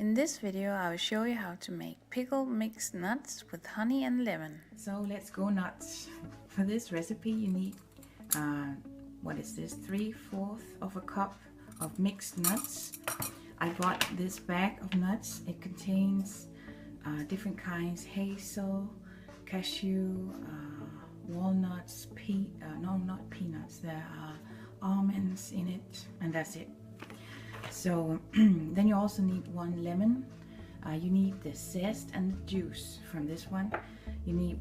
In this video I will show you how to make pickled mixed nuts with honey and lemon. So let's go nuts. For this recipe you need, what is this, 3/4 of a cup of mixed nuts. I bought this bag of nuts. It contains different kinds: hazel, cashew, walnuts, not peanuts, there are almonds in it, and that's it. So then you also need 1 lemon. You need the zest and the juice from this one. You need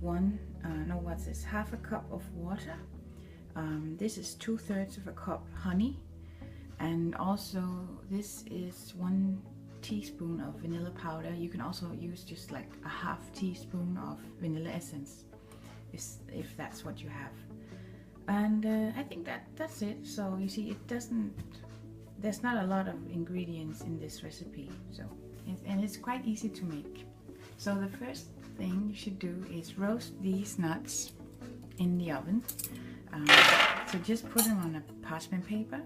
half a cup of water. This is 2/3 of a cup honey, and also this is 1 teaspoon of vanilla powder. You can also use just like a half teaspoon of vanilla essence if that's what you have. And I think that's it. So you see, there's not a lot of ingredients in this recipe, and it's quite easy to make. So the first thing you should do is roast these nuts in the oven. So just put them on a parchment paper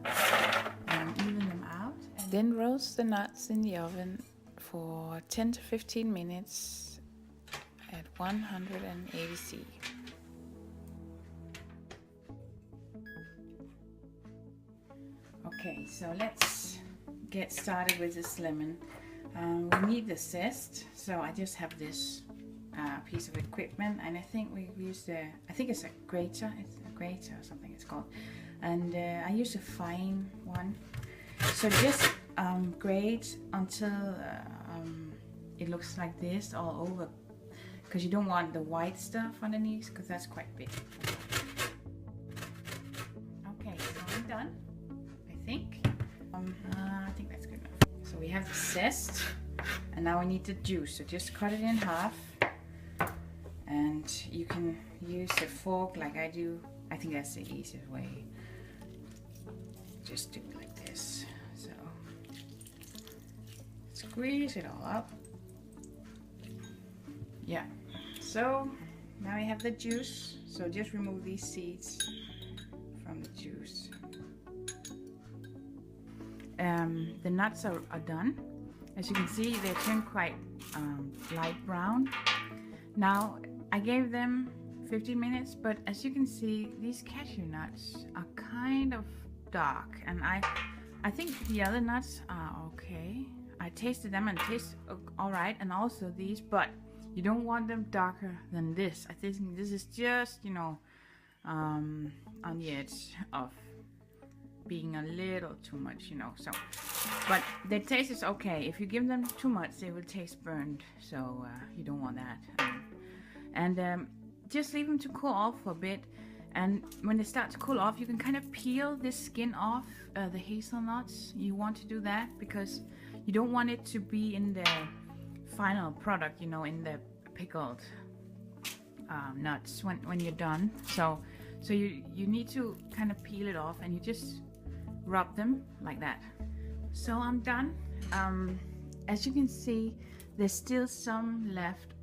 and even them out, and then roast the nuts in the oven for 10 to 15 minutes at 180 C. Okay, so let's get started with this lemon. We need the zest, so I just have this piece of equipment, and I think we use I think it's a grater. It's a grater or something it's called, and I use a fine one. So just grate until it looks like this all over, because you don't want the white stuff underneath, because that's quite big. Okay, so I'm done. I think that's good enough. So we have the zest, and now we need the juice. So just cut it in half, and you can use a fork like I do. I think that's the easiest way. Just do it like this. So squeeze it all up. Yeah. So now we have the juice. So just remove these seeds from the juice. The nuts are done. As you can see, they turn quite light brown. Now I gave them 15 minutes, but as you can see, these cashew nuts are kind of dark, and I think the other nuts are okay. I tasted them and taste alright, and also these, but you don't want them darker than this. I think this is just, you know, on the edge of being a little too much, you know. So, but the taste is okay. If you give them too much, they will taste burned, so you don't want that. Just leave them to cool off for a bit, and when they start to cool off, you can kind of peel this skin off the hazelnuts. You want to do that because you don't want it to be in the final product, you know, in the pickled nuts when you're done. So you need to kind of peel it off, and you just rub them like that. So I'm done. As you can see, there's still some left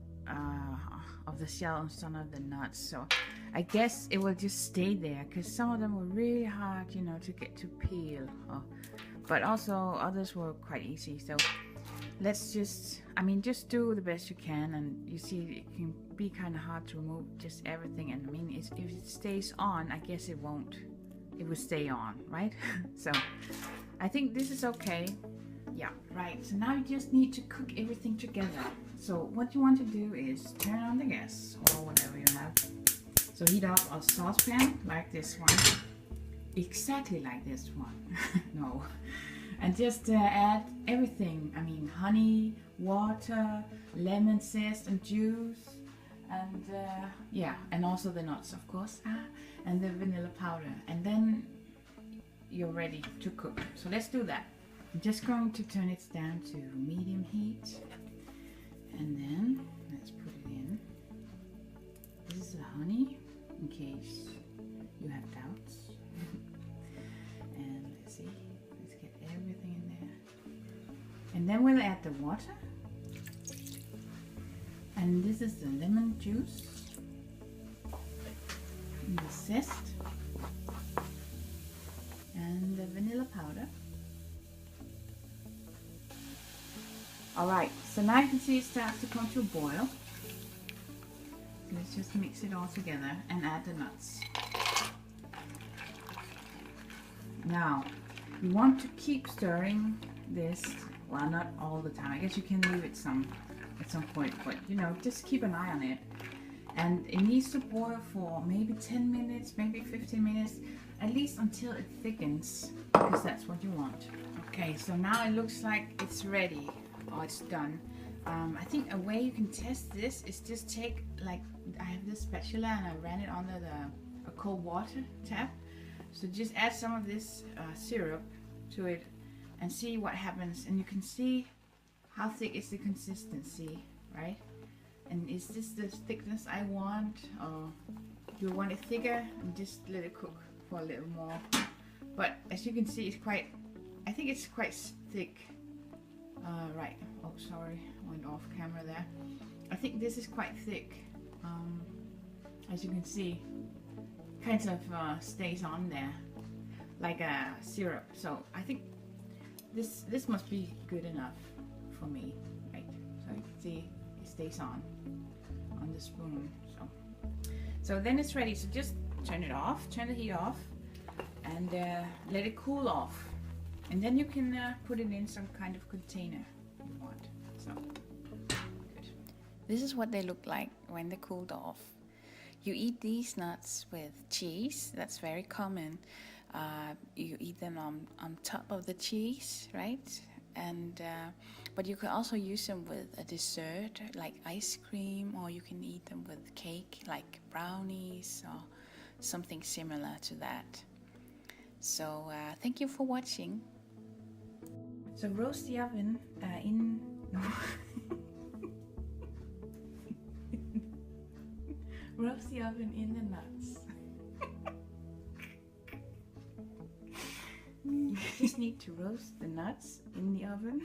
of the shell on some of the nuts, so I guess it will just stay there, because some of them were really hard, you know, to get to peel, but also others were quite easy. So let's just do the best you can. And you see, it can be kind of hard to remove just everything, and I mean, if it stays on, I guess it will stay on, right? So I think this is okay. Yeah, right. So now you just need to cook everything together. So what you want to do is turn on the gas or whatever you have. So heat up a saucepan like this one, exactly like this one. No. And just add everything. I mean, honey, water, lemon zest and juice, and yeah, and also the nuts, of course, and the vanilla powder, and then you're ready to cook. So let's do that. I'm just going to turn it down to medium heat, and then let's put it in. This is the honey, in case you have doubts. And let's see. Everything in there, and then we'll add the water, and this is the lemon juice, and the zest, and the vanilla powder, All right, so now you can see it starts to come to a boil. Let's just mix it all together and add the nuts. Now, you want to keep stirring this, well, not all the time. I guess you can leave it at some point, but you know, just keep an eye on it. And it needs to boil for maybe 10 minutes, maybe 15 minutes, at least until it thickens, because that's what you want. Okay, so now it looks like it's ready, or it's done. I think a way you can test this is just take, like, I have this spatula and I ran it under a cold water tap. So just add some of this syrup to it and see what happens. And you can see how thick is the consistency, right? And is this the thickness I want, or do you want it thicker? And just let it cook for a little more. But as you can see, it's quite, I think it's quite thick. Right, oh sorry, went off camera there. I think this is quite thick. As you can see, kind of stays on there like a syrup. So I think this must be good enough for me, right? So you can see it stays on the spoon. So then it's ready. So just turn it off, turn the heat off, and let it cool off. And then you can put it in some kind of container you want. So good. This is what they look like when they cooled off. You eat these nuts with cheese. That's very common. You eat them on top of the cheese, right? And but you can also use them with a dessert like ice cream, or you can eat them with cake like brownies or something similar to that. So thank you for watching. So roast the oven in. Roast the oven in the nuts. You just need to roast the nuts in the oven.